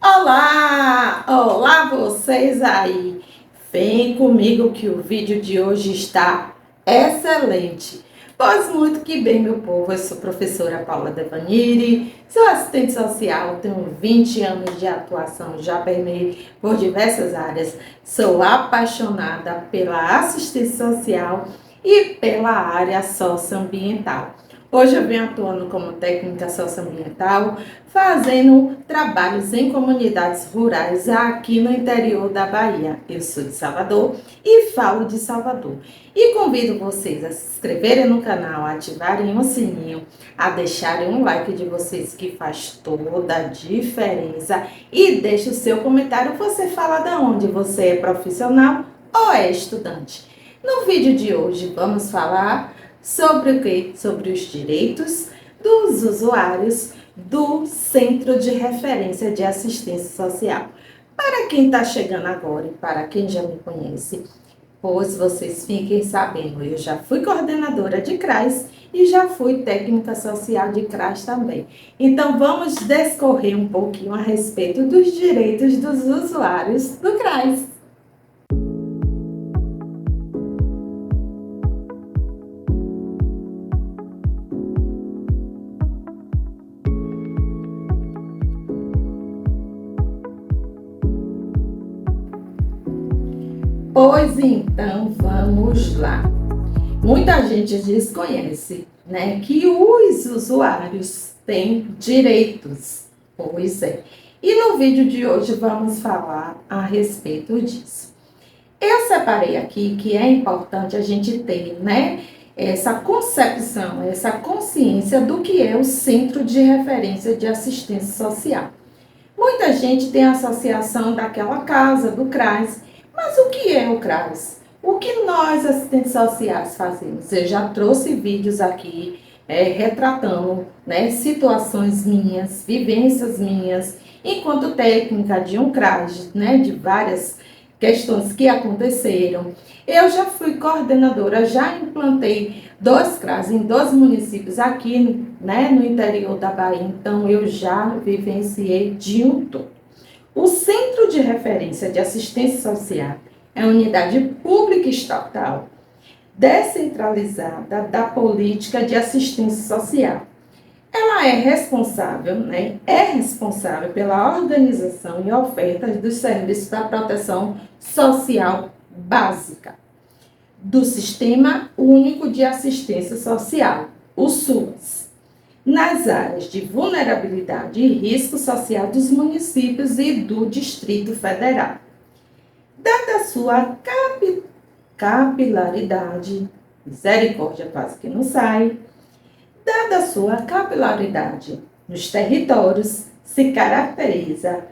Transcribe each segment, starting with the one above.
Olá! Olá vocês aí! Vem comigo que o vídeo de hoje está excelente. Pois muito que bem, meu povo, eu sou a professora Paula Devaniri, sou assistente social, tenho 20 anos de atuação, já permeei por diversas áreas, sou apaixonada pela assistência social e pela área socioambiental. Hoje eu venho atuando como técnica socioambiental, fazendo trabalhos em comunidades rurais aqui no interior da Bahia. Eu sou de Salvador e falo de Salvador. E convido vocês a se inscreverem no canal, a ativarem o sininho, a deixarem um like de vocês que faz toda a diferença e deixe o seu comentário. Você fala de onde você é profissional ou é estudante. No vídeo de hoje vamos falar sobre o quê? Sobre os direitos dos usuários do Centro de Referência de Assistência Social. Para quem está chegando agora e para quem já me conhece, pois vocês fiquem sabendo, eu já fui coordenadora de CRAS e já fui técnica social de CRAS também. Então vamos discorrer um pouquinho a respeito dos direitos dos usuários do CRAS. Pois então, vamos lá. Muita gente desconhece, né, que os usuários têm direitos. Pois é. E no vídeo de hoje vamos falar a respeito disso. Eu separei aqui que é importante a gente ter, né, essa concepção, essa consciência do que é o Centro de Referência de Assistência Social. Muita gente tem a associação daquela casa, do CRAS, mas o que é o CRAS? O que nós, assistentes sociais, fazemos? Eu já trouxe vídeos aqui retratando, né, situações minhas, vivências minhas, enquanto técnica de um CRAS, né, de várias questões que aconteceram. Eu já fui coordenadora, já implantei 2 CRAS em 2 municípios aqui, né, no interior da Bahia, então eu já vivenciei de um todo. O Centro de Referência de Assistência Social é a unidade pública estatal descentralizada da política de assistência social. Ela é responsável, pela organização e oferta dos serviços da proteção social básica do Sistema Único de Assistência Social, o SUAS, nas áreas de vulnerabilidade e risco social dos municípios e do Distrito Federal. Dada a sua capilaridade, misericórdia quase que não sai, dada a sua capilaridade nos territórios, se caracteriza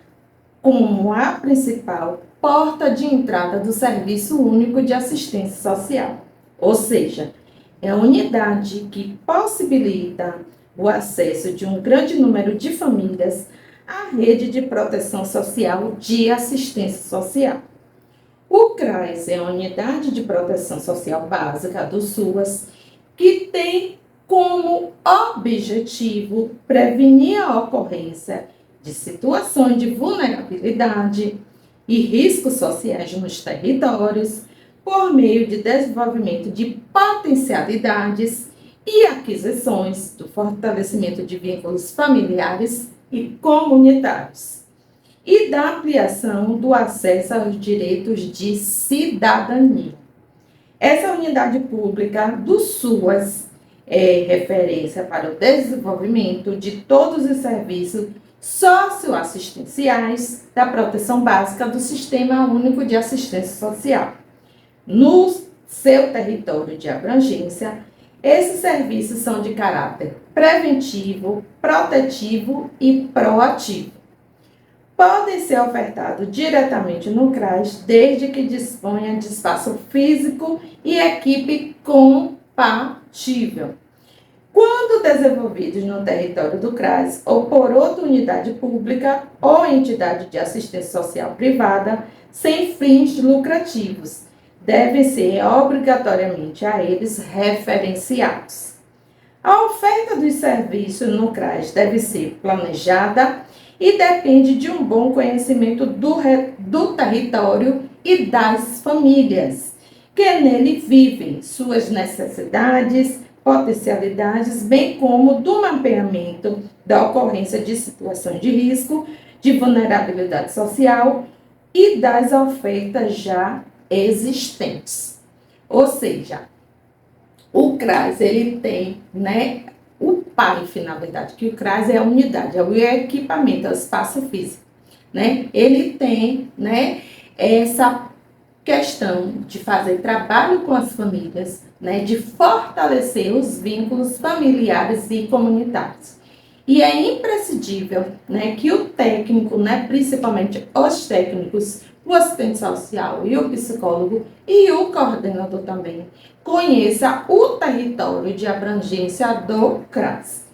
como a principal porta de entrada do Serviço Único de Assistência Social, ou seja, é a unidade que possibilita o acesso de um grande número de famílias à rede de proteção social de assistência social. O CRAS é a unidade de proteção social básica do SUAS, que tem como objetivo prevenir a ocorrência de situações de vulnerabilidade e riscos sociais nos territórios por meio de desenvolvimento de potencialidades e aquisições do fortalecimento de vínculos familiares e comunitários e da ampliação do acesso aos direitos de cidadania. Essa unidade pública do SUAS é referência para o desenvolvimento de todos os serviços socioassistenciais da proteção básica do Sistema Único de Assistência Social. No seu território de abrangência, esses serviços são de caráter preventivo, protetivo e proativo. Podem ser ofertados diretamente no CRAS, desde que disponha de espaço físico e equipe compatível. Quando desenvolvidos no território do CRAS ou por outra unidade pública ou entidade de assistência social privada, sem fins lucrativos, devem ser obrigatoriamente a eles referenciados. A oferta dos serviços no CRAS deve ser planejada e depende de um bom conhecimento do território e das famílias que nele vivem, suas necessidades, potencialidades, bem como do mapeamento da ocorrência de situações de risco, de vulnerabilidade social e das ofertas já existentes. Ou seja, o CRAS, ele tem, né, o PAIF, na verdade, que o CRAS é a unidade, é o equipamento, é o espaço físico, né? Ele tem, né, essa questão de fazer trabalho com as famílias, né, de fortalecer os vínculos familiares e comunitários. E é imprescindível, né, que o técnico, né, principalmente os técnicos, o assistente social e o psicólogo e o coordenador também, conheça o território de abrangência do CRAS.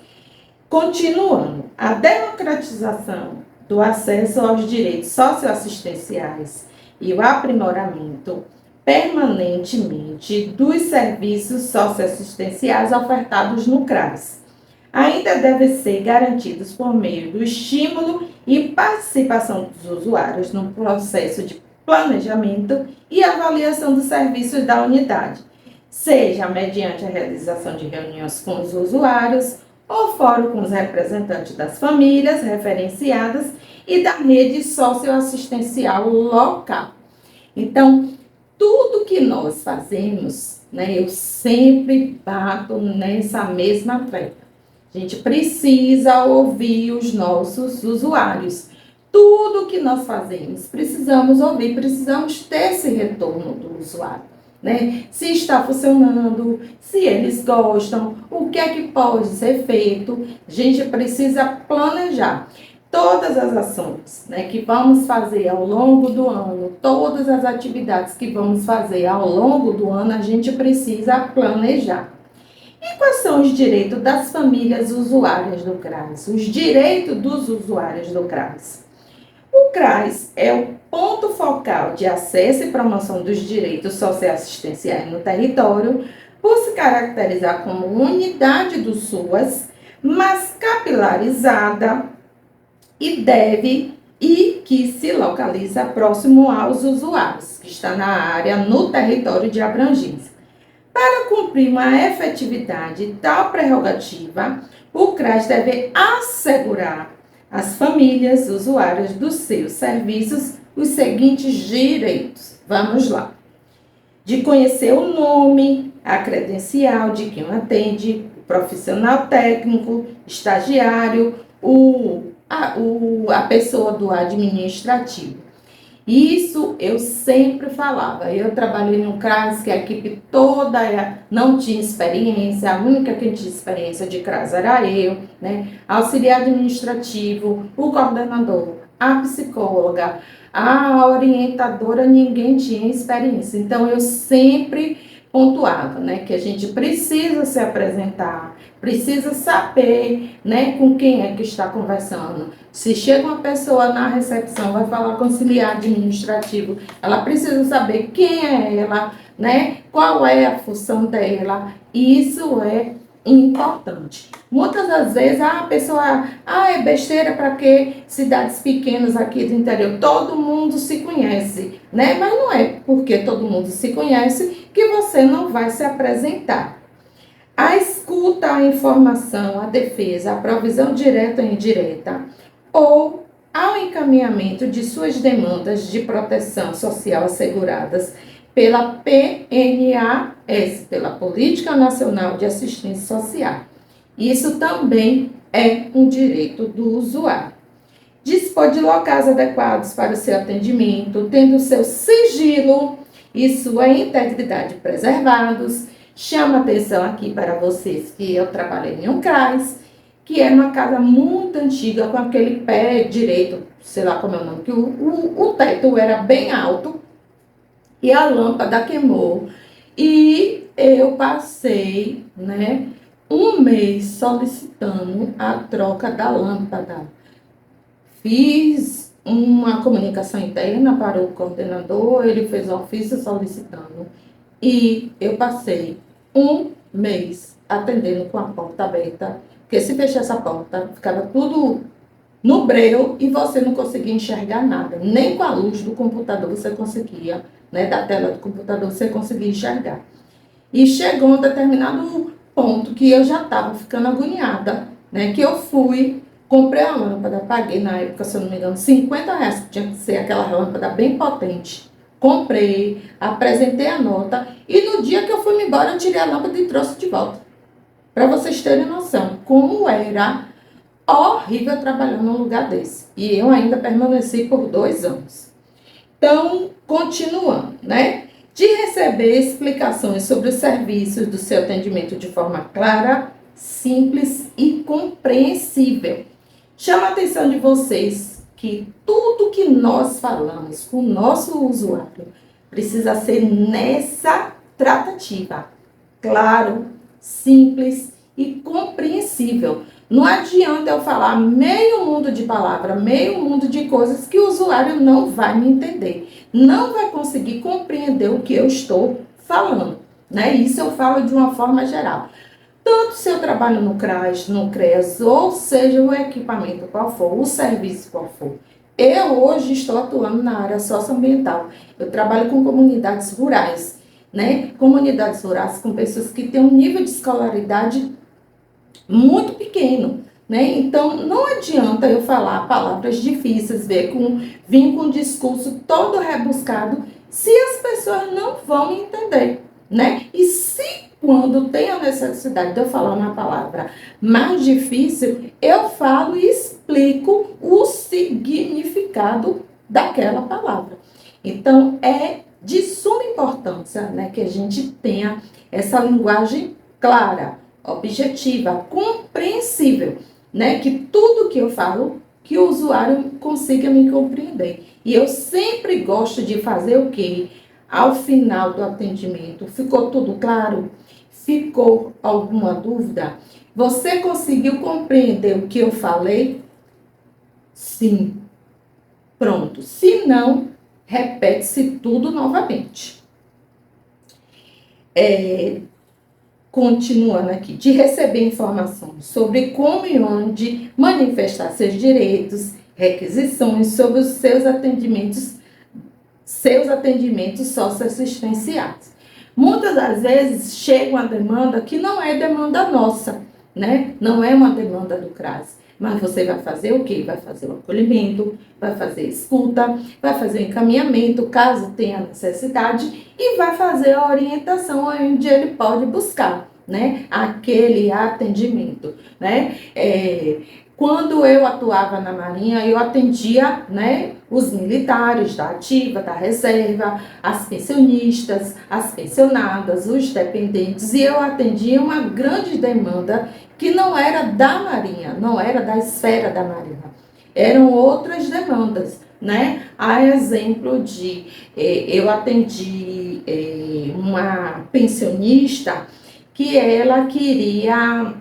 Continuando, a democratização do acesso aos direitos socioassistenciais e o aprimoramento permanentemente dos serviços socioassistenciais ofertados no CRAS ainda deve ser garantidos por meio do estímulo e participação dos usuários no processo de planejamento e avaliação dos serviços da unidade, seja mediante a realização de reuniões com os usuários ou fórum com os representantes das famílias referenciadas e da rede socioassistencial local. Então, tudo que nós fazemos, né, eu sempre bato nessa mesma tecla. A gente precisa ouvir os nossos usuários. Tudo que nós fazemos, precisamos ouvir, precisamos ter esse retorno do usuário, né? Se está funcionando, se eles gostam, o que é que pode ser feito. A gente precisa planejar todas as ações, né, que vamos fazer ao longo do ano, todas as atividades que vamos fazer ao longo do ano, a gente precisa planejar. E quais são os direitos das famílias usuárias do CRAS? Os direitos dos usuários do CRAS. O CRAS é o ponto focal de acesso e promoção dos direitos socioassistenciais no território, por se caracterizar como unidade do SUAS, mas capilarizada e que se localiza próximo aos usuários, que está na área, no território de abrangência. Para cumprir uma efetividade tal prerrogativa, o CRAS deve assegurar às famílias usuárias dos seus serviços os seguintes direitos. Vamos lá. De conhecer o nome, a credencial de quem atende, o profissional técnico, estagiário, a pessoa do administrativo. Isso eu sempre falava. Eu trabalhei num CRAS que a equipe toda não tinha experiência, a única que tinha experiência de CRAS era eu, né? Auxiliar administrativo, o coordenador, a psicóloga, a orientadora, ninguém tinha experiência. Então eu sempre pontuava, né, que a gente precisa se apresentar, precisa saber, né, com quem é que está conversando. Se chega uma pessoa na recepção, vai falar com auxiliar administrativo, ela precisa saber quem é ela, né, qual é a função dela. Isso é importante. Muitas das vezes a pessoa, é besteira para que cidades pequenas aqui do interior, todo mundo se conhece, né? Mas não é porque todo mundo se conhece que você não vai se apresentar. A escuta, a informação, a defesa, a provisão direta e indireta, ou ao encaminhamento de suas demandas de proteção social asseguradas pela PNAS, pela Política Nacional de Assistência Social. Isso também é um direito do usuário. Dispor de locais adequados para o seu atendimento, tendo seu sigilo e sua integridade preservados. Chama atenção aqui para vocês que eu trabalhei em um CRAS, que era uma casa muito antiga, com aquele pé direito, sei lá como é o nome, que o teto era bem alto e a lâmpada queimou. E eu passei, né, um mês solicitando a troca da lâmpada. Fiz uma comunicação interna para o coordenador, ele fez um ofício solicitando. E eu passei um mês atendendo com a porta aberta, porque se fechasse a porta, ficava tudo no breu e você não conseguia enxergar nada. Nem com a luz do computador você conseguia, né, da tela do computador você conseguia enxergar. E chegou um determinado ponto que eu já estava ficando agoniada, né, que eu fui, comprei a lâmpada, paguei na época, se eu não me engano, R$ 50, tinha que ser aquela lâmpada bem potente. Comprei, apresentei a nota e no dia que eu fui embora eu tirei a lâmpada e trouxe de volta. Para vocês terem noção como era horrível trabalhar num lugar desse. E eu ainda permaneci por 2 anos. Então, continuando, né? De receber explicações sobre os serviços do seu atendimento de forma clara, simples e compreensível. Chama a atenção de vocês que tudo que nós falamos com o nosso usuário precisa ser nessa tratativa. Claro, simples e compreensível. Não adianta eu falar meio mundo de palavra, meio mundo de coisas que o usuário não vai me entender. Não vai conseguir compreender o que eu estou falando, né? Isso eu falo de uma forma geral. Tanto se eu trabalho no CRAS, no CREAS, ou seja, o equipamento qual for, o serviço qual for. Eu hoje estou atuando na área socioambiental. Eu trabalho com comunidades rurais, né? Comunidades rurais com pessoas que têm um nível de escolaridade muito pequeno, né? Então, não adianta eu falar palavras difíceis, vir com um discurso todo rebuscado, se as pessoas não vão entender, né? E se quando tem a necessidade de eu falar uma palavra mais difícil, eu falo e explico o significado daquela palavra. Então, é de suma importância, né, que a gente tenha essa linguagem clara, objetiva, compreensível, né? Que tudo que eu falo, que o usuário consiga me compreender. E eu sempre gosto de fazer o quê? Ao final do atendimento, ficou tudo claro? Ficou alguma dúvida? Você conseguiu compreender o que eu falei? Sim. Pronto. Se não, repete-se tudo novamente. Continuando aqui, de receber informações sobre como e onde manifestar seus direitos, requisições sobre os seus atendimentos socioassistenciais. Muitas das vezes chega uma demanda que não é demanda nossa, né? Não é uma demanda do CRAS. Mas você vai fazer o quê? Vai fazer o acolhimento, vai fazer escuta, vai fazer o encaminhamento, caso tenha necessidade, e vai fazer a orientação onde ele pode buscar, né? Aquele atendimento, né? Quando eu atuava na Marinha, eu atendia, né, os militares da ativa, da reserva, as pensionistas, as pensionadas, os dependentes, e eu atendia uma grande demanda que não era da Marinha, não era da esfera da Marinha. Eram outras demandas, né? A exemplo de, eu atendi uma pensionista que ela queria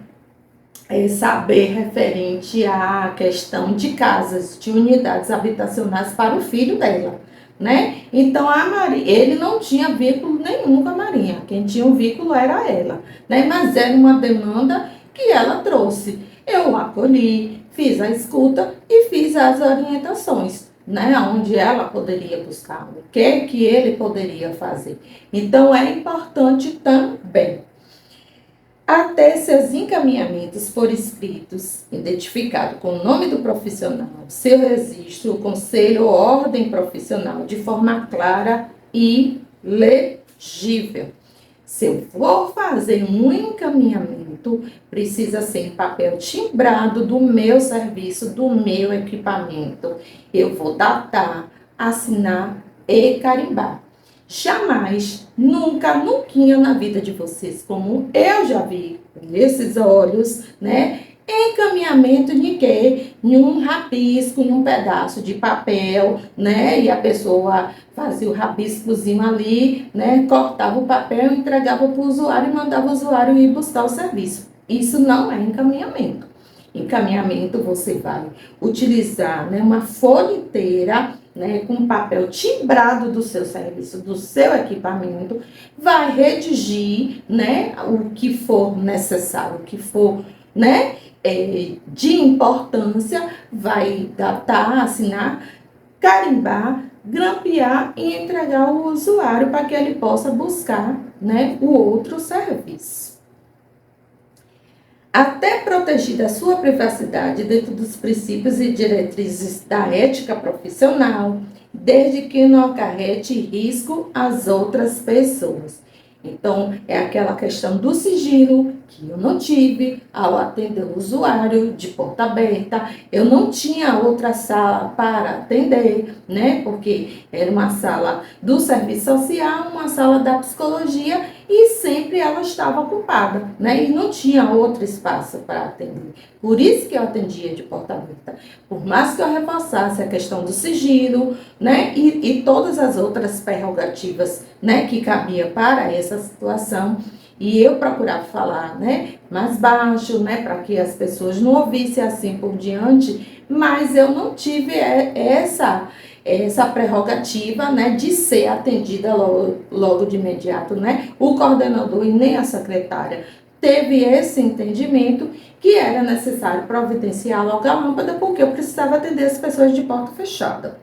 saber referente à questão de casas, de unidades habitacionais para o filho dela, né? Então, ele não tinha vínculo nenhum com a Marinha, quem tinha um vínculo era ela, né? Mas era uma demanda que ela trouxe. Eu acolhi, fiz a escuta e fiz as orientações, né? Onde ela poderia buscar, o que ele poderia fazer. Então, é importante também até seus encaminhamentos por escritos, identificado com o nome do profissional, seu registro, o conselho ou ordem profissional, de forma clara e legível. Se eu for fazer um encaminhamento, precisa ser em papel timbrado do meu serviço, do meu equipamento. Eu vou datar, assinar e carimbar. Jamais, nunca, nunca na vida de vocês, como eu já vi nesses olhos, né? Encaminhamento de quê? Em um rabisco, em um pedaço de papel, né? E a pessoa fazia o rabiscozinho ali, né? Cortava o papel, entregava para o usuário e mandava o usuário ir buscar o serviço. Isso não é encaminhamento. Encaminhamento você vai utilizar, né, uma folha inteira, né, com papel timbrado do seu serviço, do seu equipamento, vai redigir, né, o que for necessário, o que for, né, de importância, vai datar, assinar, carimbar, grampear e entregar ao usuário para que ele possa buscar, né, o outro serviço. Até protegida a sua privacidade dentro dos princípios e diretrizes da ética profissional, desde que não acarrete risco às outras pessoas. Então, é aquela questão do sigilo que eu não tive ao atender o usuário de porta aberta. Eu não tinha outra sala para atender, né? Porque era uma sala do serviço social, uma sala da psicologia e sempre ela estava ocupada, né? E não tinha outro espaço para atender. Por isso que eu atendia de porta aberta. Por mais que eu reforçasse a questão do sigilo, né? E todas as outras prerrogativas, né? Que cabia para essa situação. E eu procurava falar, né? Mais baixo, né? Para que as pessoas não ouvissem assim por diante. Mas eu não tive essa prerrogativa, né, de ser atendida logo de imediato, né? O coordenador e nem a secretária teve esse entendimento que era necessário providenciar logo a lâmpada, porque eu precisava atender as pessoas de porta fechada.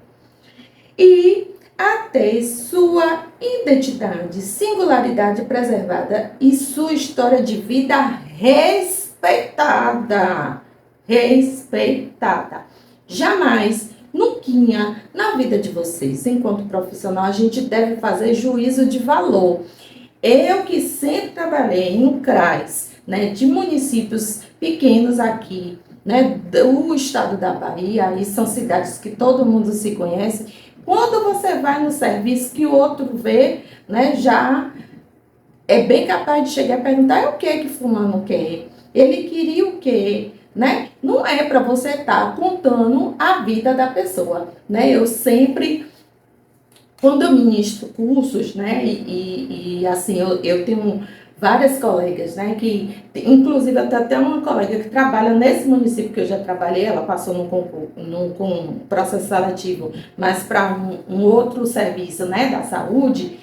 E até sua identidade, singularidade preservada e sua história de vida respeitada. Respeitada. Jamais, nunca na vida de vocês, enquanto profissional, a gente deve fazer juízo de valor. Eu que sempre trabalhei em CRAs, né, de municípios pequenos aqui, né, do estado da Bahia, e são cidades que todo mundo se conhece. Quando você vai no serviço que o outro vê, né, já é bem capaz de chegar e perguntar: o que fulano quer? Ele queria o quê? Né? Não é para você estar contando a vida da pessoa, né? Eu sempre, quando eu ministro cursos, né, e assim, eu tenho várias colegas, né, que, inclusive até uma colega que trabalha nesse município que eu já trabalhei, ela passou num processo seletivo, mas para um outro serviço, né, da saúde,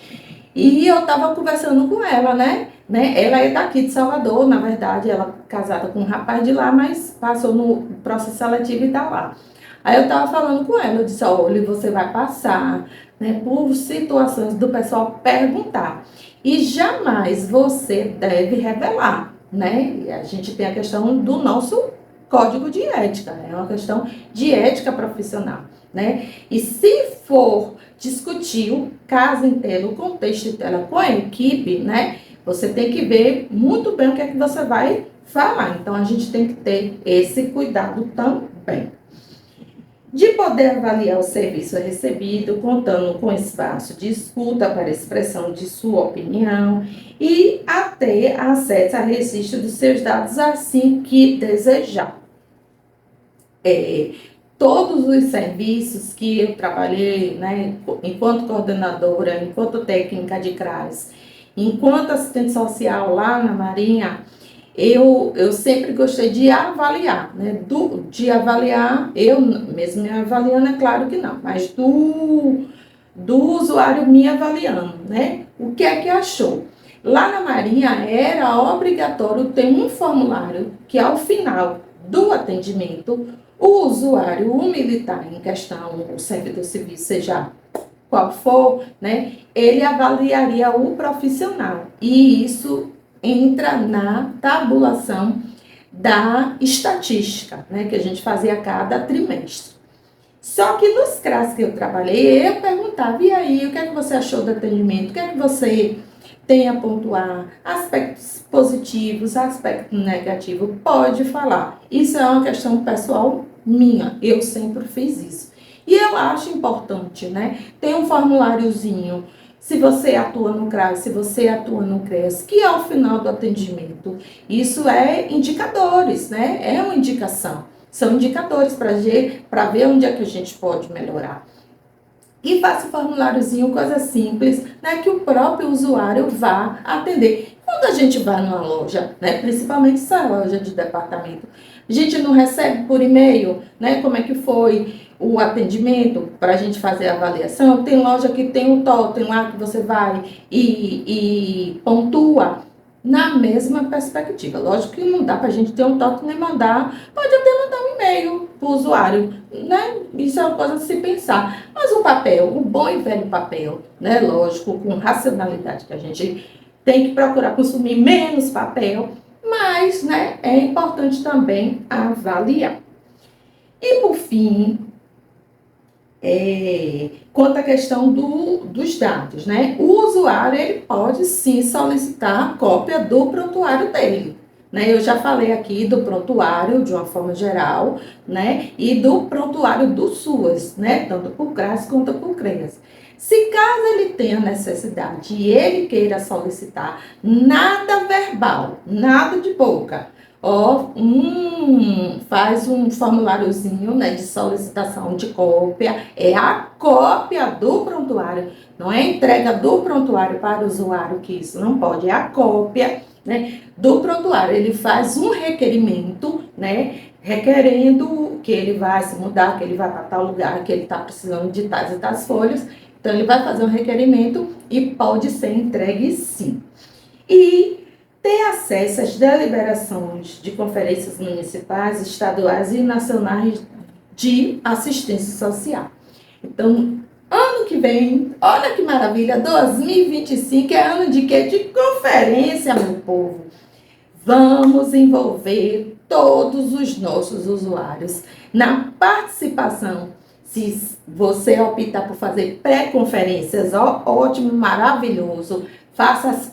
e eu estava conversando com ela, né, ela é daqui de Salvador, na verdade, ela é casada com um rapaz de lá, mas passou no processo seletivo e está lá. Aí eu estava falando com ela, eu disse: olha, você vai passar, né, por situações do pessoal perguntar. E jamais você deve revelar, né? E a gente tem a questão do nosso código de ética, é uma questão de ética profissional, né? E se for discutir o caso inteiro, o contexto inteiro com a equipe, né? Você tem que ver muito bem o que é que você vai falar. Então, a gente tem que ter esse cuidado também. De poder avaliar o serviço recebido, contando com espaço de escuta para expressão de sua opinião e a ter acesso a registro dos seus dados assim que desejar. Todos os serviços que eu trabalhei, né, enquanto coordenadora, enquanto técnica de CRAS, enquanto assistente social lá na Marinha, eu sempre gostei de avaliar, né? De avaliar, eu mesmo me avaliando, é claro que não, mas do usuário me avaliando, né? O que é que achou? Lá na Marinha era obrigatório ter um formulário que ao final do atendimento, o usuário, o militar em questão, o servidor civil, seja qual for, né? Ele avaliaria o profissional e isso entra na tabulação da estatística, né, que a gente fazia a cada trimestre. Só que nos CRAS que eu trabalhei, eu perguntava: e aí, o que é que você achou do atendimento? O que é que você tem a pontuar? Aspectos positivos, aspecto negativo, pode falar. Isso é uma questão pessoal minha, eu sempre fiz isso. E eu acho importante, né, ter um formuláriozinho. Se você atua no CRAS, se você atua no CRES, que ao final do atendimento, isso é indicadores, né? É uma indicação. São indicadores para ver onde é que a gente pode melhorar. E faça um formuláriozinho, coisa simples, né? Que o próprio usuário vá atender. Quando a gente vai numa loja, né? Principalmente essa loja de departamento, a gente não recebe por e-mail, né? Como é que foi o atendimento para a gente fazer a avaliação. Tem loja que tem um totem lá que você vai e pontua. na mesma perspectiva. Lógico que não dá para a gente ter um toque nem mandar, pode até mandar um e-mail para o usuário, né? Isso é uma coisa de se pensar. Mas o papel, o bom e velho papel, né? Lógico, com racionalidade, que a gente tem que procurar consumir menos papel, mas, né, é importante também avaliar. E por fim, quanto à questão dos dados, né? O usuário, ele pode sim solicitar a cópia do prontuário dele, né? Eu já falei aqui do prontuário de uma forma geral, né? E do prontuário do SUAS, né? Tanto por CRAS quanto por CREAS. Se caso ele tenha necessidade e ele queira solicitar nada verbal, nada de boca, faz um formuláriozinho, né, de solicitação de cópia, é a cópia do prontuário, não é a entrega do prontuário para o usuário, que isso não pode, é a cópia, né, do prontuário. Ele faz um requerimento, né, requerendo que ele vai se mudar, que ele vai para tal lugar, que ele está precisando de tais e tais folhas, então ele vai fazer um requerimento e pode ser entregue sim. E ter acesso às deliberações de conferências municipais, estaduais e nacionais de assistência social. Então, ano que vem, olha que maravilha, 2025 é ano de quê? De conferência, meu povo. Vamos envolver todos os nossos usuários na participação. Se você optar por fazer pré-conferências, ótimo, maravilhoso. Faça as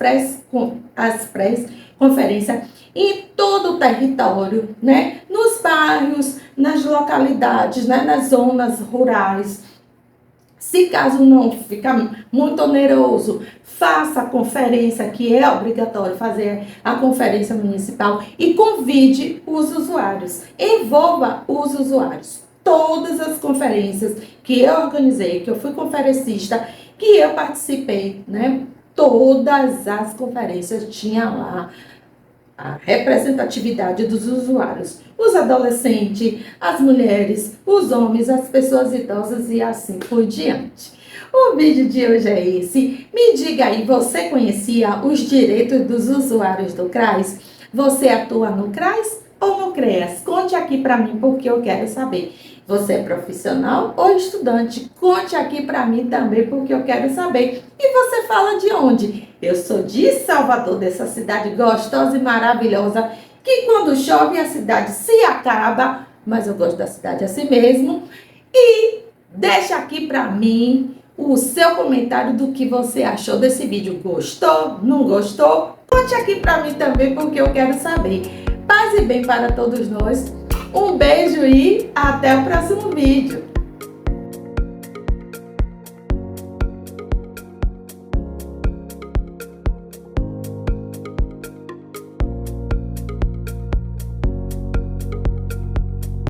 pré-conferências em todo o território, né? Nos bairros, nas localidades, né? Nas zonas rurais. Se caso não ficar muito oneroso, faça a conferência, que é obrigatório fazer a conferência municipal, e convide os usuários, envolva os usuários. Todas as conferências que eu organizei, que eu fui conferencista, que eu participei, né? Todas as conferências tinham lá a representatividade dos usuários, os adolescentes, as mulheres, os homens, as pessoas idosas e assim por diante. O vídeo de hoje é esse. Me diga aí, você conhecia os direitos dos usuários do CRAS? Você atua no CRAS ou no CREAS? Conte aqui para mim porque eu quero saber. Você é profissional ou estudante? Conte aqui para mim também porque eu quero saber. E você fala de onde? Eu sou de Salvador, dessa cidade gostosa e maravilhosa, que quando chove a cidade se acaba, mas eu gosto da cidade assim mesmo. E deixa aqui para mim o seu comentário do que você achou desse vídeo. Gostou? Não gostou? Conte aqui para mim também porque eu quero saber. Paz e bem para todos nós. Um beijo e até o próximo vídeo.